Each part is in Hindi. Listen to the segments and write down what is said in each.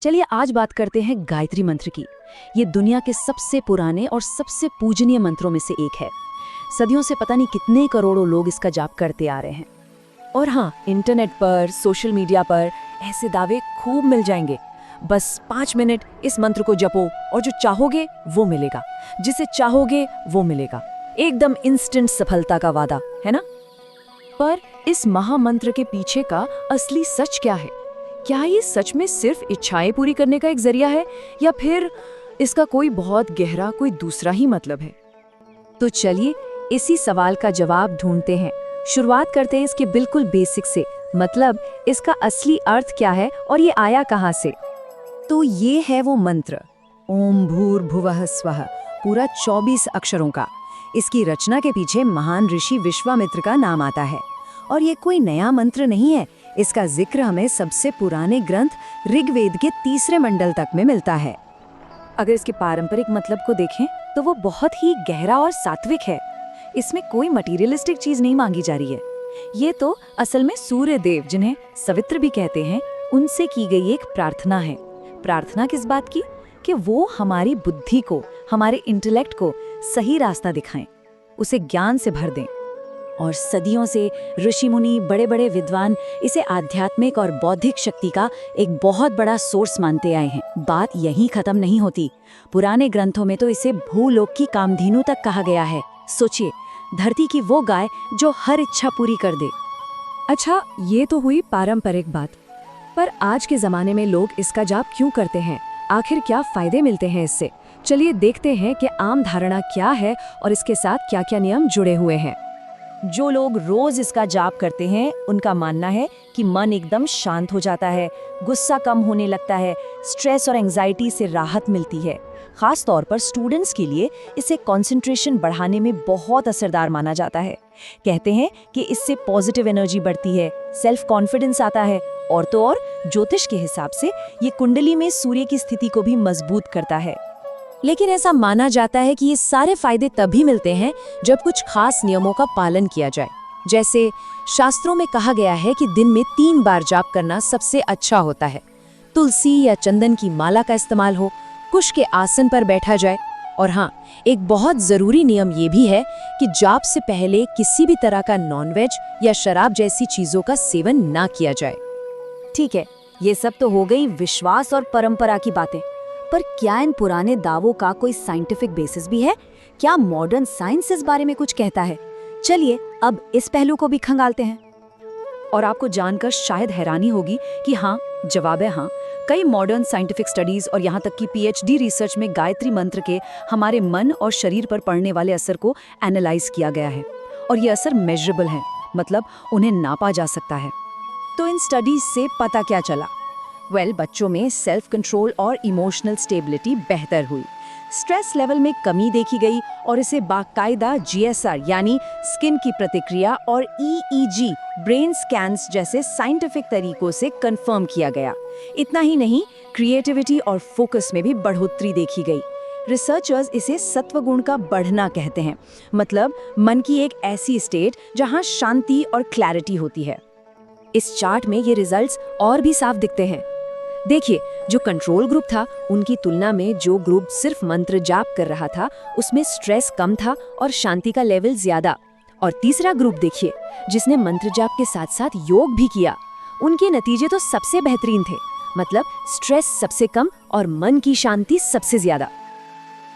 चलिए आज बात करते हैं गायत्री मंत्र की। ये दुनिया के सबसे पुराने और सबसे पूजनीय मंत्रों में से एक है। सदियों से पता नहीं कितने करोड़ों लोग इसका जाप करते आ रहे हैं। और हाँ, इंटरनेट पर, सोशल मीडिया पर ऐसे दावे खूब मिल जाएंगे। बस 5 मिनट इस मंत्र को जपो और जो चाहोगे वो मिलेगा, जिसे चाहोगे वो मिलेगा। एकदम इंस्टेंट सफलता का वादा है ना। पर इस महामंत्र के पीछे का असली सच क्या है? क्या ये सच में सिर्फ इच्छाएं पूरी करने का एक जरिया है, या फिर इसका कोई बहुत गहरा कोई दूसरा ही मतलब है? तो चलिए इसी सवाल का जवाब ढूंढते हैं। शुरुआत करते हैं इसके बिल्कुल बेसिक से, मतलब इसका असली अर्थ क्या है और ये आया कहाँ से। तो ये है वो मंत्र, ओम भूर्भुवः स्वः, पूरा 24 अक्षरों का। इसकी रचना के पीछे महान ऋषि विश्वामित्र का नाम आता है। और ये कोई नया मंत्र नहीं है, इसका जिक्र हमें सबसे पुराने ग्रंथ ऋग्वेद के 3 मंडल तक में मिलता है। अगर इसके पारंपरिक मतलब को देखें तो वो बहुत ही गहरा और सात्विक है। इसमें कोई मटीरियलिस्टिक चीज नहीं मांगी जा रही है। ये तो असल में सूर्य देव, जिन्हें सवित्र भी कहते हैं, उनसे की गई एक प्रार्थना है। प्रार्थना किस बात की? कि वो हमारी बुद्धि को, हमारे इंटेलेक्ट को सही रास्ता दिखाएं, उसे ज्ञान से भर दें। और सदियों से ऋषि मुनि, बड़े बड़े विद्वान इसे आध्यात्मिक और बौद्धिक शक्ति का एक बहुत बड़ा सोर्स मानते आए हैं। बात यहीं खत्म नहीं होती। पुराने ग्रंथों में तो इसे भूलोक की कामधेनु तक कहा गया है। सोचिए, धरती की वो गाय जो हर इच्छा पूरी कर दे। अच्छा, ये तो हुई पारंपरिक बात। पर आज के जमाने में लोग इसका जाप क्यों करते हैं? आखिर क्या फायदे मिलते हैं इससे? चलिए देखते हैं कि आम धारणा क्या है और इसके साथ क्या क्या नियम जुड़े हुए हैं। जो लोग रोज इसका जाप करते हैं, उनका मानना है कि मन एकदम शांत हो जाता है, गुस्सा कम होने लगता है, स्ट्रेस और एंजाइटी से राहत मिलती है। खास तौर पर स्टूडेंट्स के लिए इसे कंसंट्रेशन बढ़ाने में बहुत असरदार माना जाता है। कहते हैं कि इससे पॉजिटिव एनर्जी बढ़ती है, सेल्फ कॉन्फिडेंस आता है, और तो और ज्योतिष के हिसाब से ये कुंडली में सूर्य की स्थिति को भी मजबूत करता है। लेकिन ऐसा माना जाता है कि ये सारे फायदे तभी मिलते हैं जब कुछ खास नियमों का पालन किया जाए। जैसे शास्त्रों में कहा गया है कि दिन में 3 बार जाप करना सबसे अच्छा होता है। तुलसी या चंदन की माला का इस्तेमाल हो, कुश के आसन पर बैठा जाए। और हाँ, एक बहुत जरूरी नियम ये भी है कि जाप से पहले किसी भी तरह का नॉनवेज या शराब जैसी चीजों का सेवन ना किया जाए। ठीक है, ये सब तो हो गई विश्वास और परंपरा की बातें। पर क्या इन पुराने दावों का कोई साइंटिफिक बेसिस भी है? क्या मॉडर्न साइंस इस बारे में कुछ कहता है? चलिए अब इस पहलू को भी खंगालते हैं। और आपको जानकर शायद हैरानी होगी कि हाँ, जवाब है हाँ। कई मॉडर्न साइंटिफिक स्टडीज और यहाँ तक कि पीएचडी रिसर्च में गायत्री मंत्र के हमारे मन और शरीर पर पड़ने वाले असर को एनालाइज किया गया है। और ये असर मेजरेबल है, मतलब उन्हें नापा जा सकता है। तो इन स्टडीज से पता क्या चला? बच्चों में सेल्फ कंट्रोल और इमोशनल स्टेबिलिटी बेहतर हुई, स्ट्रेस लेवल में कमी देखी गई, और इसे बाकायदा जीएसआर यानी स्किन की प्रतिक्रिया और ईईजी ब्रेन स्कैन्स जैसे साइंटिफिक तरीकों से कंफर्म किया गया। इतना ही नहीं, क्रिएटिविटी और फोकस में भी बढ़ोतरी देखी गई। रिसर्चर्स इसे सत्वगुण का बढ़ना कहते हैं, मतलब मन की एक ऐसी स्टेट जहां शांति और क्लैरिटी होती है। इस चार्ट में ये रिजल्ट्स और भी साफ दिखते हैं। देखिए, जो कंट्रोल ग्रुप था, उनकी तुलना में जो ग्रुप सिर्फ मंत्र जाप कर रहा था, उसमें स्ट्रेस कम था और शांति का लेवल ज्यादा। और तीसरा ग्रुप देखिए, जिसने मंत्र जाप के साथ साथ योग भी किया, उनके नतीजे तो सबसे बेहतरीन थे, मतलब स्ट्रेस सबसे कम और मन की शांति सबसे ज्यादा।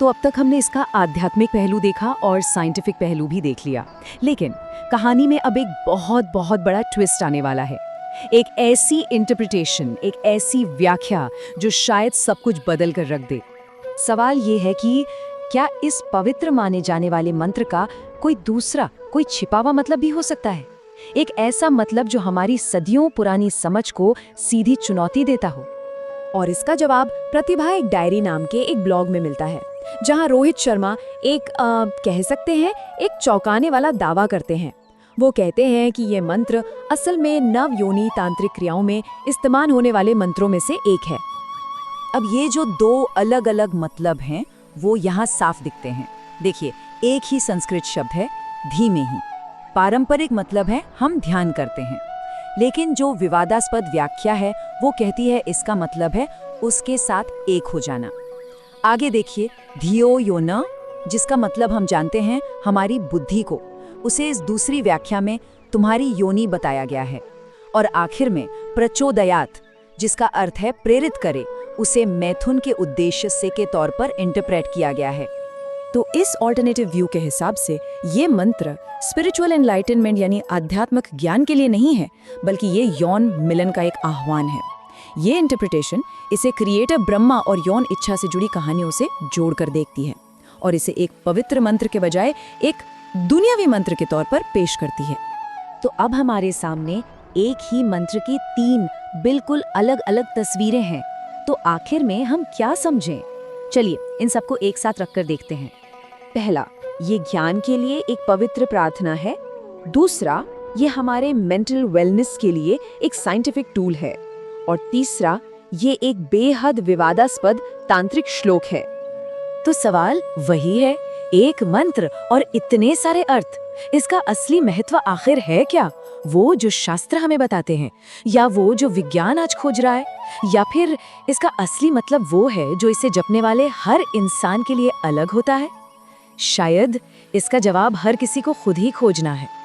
तो अब तक हमने इसका आध्यात्मिक पहलू देखा और साइंटिफिक पहलू भी देख लिया, लेकिन कहानी में अब एक बहुत बहुत बड़ा ट्विस्ट आने वाला है। एक ऐसी इंटरप्रिटेशन, एक ऐसी व्याख्या जो शायद सब कुछ बदल कर रख दे। सवाल ये है कि क्या इस पवित्र माने जाने वाले मंत्र का कोई दूसरा, कोई छिपा हुआ मतलब भी हो सकता है? एक ऐसा मतलब जो हमारी सदियों पुरानी समझ को सीधी चुनौती देता हो? और इसका जवाब प्रतिभा एक डायरी नाम के एक ब्लॉग में मिलता है, जहां रोहित शर्मा एक कह सकते हैं एक चौंकाने वाला दावा करते हैं। वो कहते हैं कि ये मंत्र असल में नव योनि तांत्रिक क्रियाओं में इस्तेमाल होने वाले मंत्रों में से एक है। अब ये जो 2 अलग अलग मतलब हैं, वो यहाँ साफ दिखते हैं। देखिए, एक ही संस्कृत शब्द है, धीमे ही। पारंपरिक मतलब है हम ध्यान करते हैं, लेकिन जो विवादास्पद व्याख्या है वो कहती है इसका मतलब है उसके साथ एक हो जाना। आगे देखिए, धियो यो न, जिसका मतलब हम जानते हैं हमारी बुद्धि को, उसे इस दूसरी व्याख्या में तुम्हारी योनि बताया गया है। और आखिर में प्रचोदयात, जिसका अर्थ है प्रेरित करे, उसे मैथुन के उद्देश्य से के तौर पर इंटरप्रेट किया गया है। तो इस ऑल्टरनेटिव व्यू के हिसाब से ये मंत्र स्पिरिचुअल एनलाइटनमेंट यानी आध्यात्मिक ज्ञान के लिए नहीं है, बल्कि ये यौन मिलन का एक आह्वान है। ये इंटरप्रिटेशन इसे क्रिएटर ब्रह्मा और यौन इच्छा से जुड़ी कहानियों से जोड़कर देखती है और इसे एक पवित्र मंत्र के बजाय एक दुनियावी मंत्र के तौर पर पेश करती है। तो अब हमारे सामने एक ही मंत्र की 3 बिल्कुल अलग अलग तस्वीरें हैं। तो आखिर में हम क्या समझें? चलिए इन सबको एक साथ रखकर देखते हैं। पहला, ये ज्ञान के लिए एक पवित्र प्रार्थना है। दूसरा, ये हमारे मेंटल वेलनेस के लिए एक साइंटिफिक टूल है। और तीसरा, ये एक बेहद विवादास्पद तांत्रिक श्लोक है। तो सवाल वही है, एक मंत्र और इतने सारे अर्थ, इसका असली महत्व आखिर है क्या? वो जो शास्त्र हमें बताते हैं, या वो जो विज्ञान आज खोज रहा है, या फिर इसका असली मतलब वो है जो इसे जपने वाले हर इंसान के लिए अलग होता है? शायद इसका जवाब हर किसी को खुद ही खोजना है।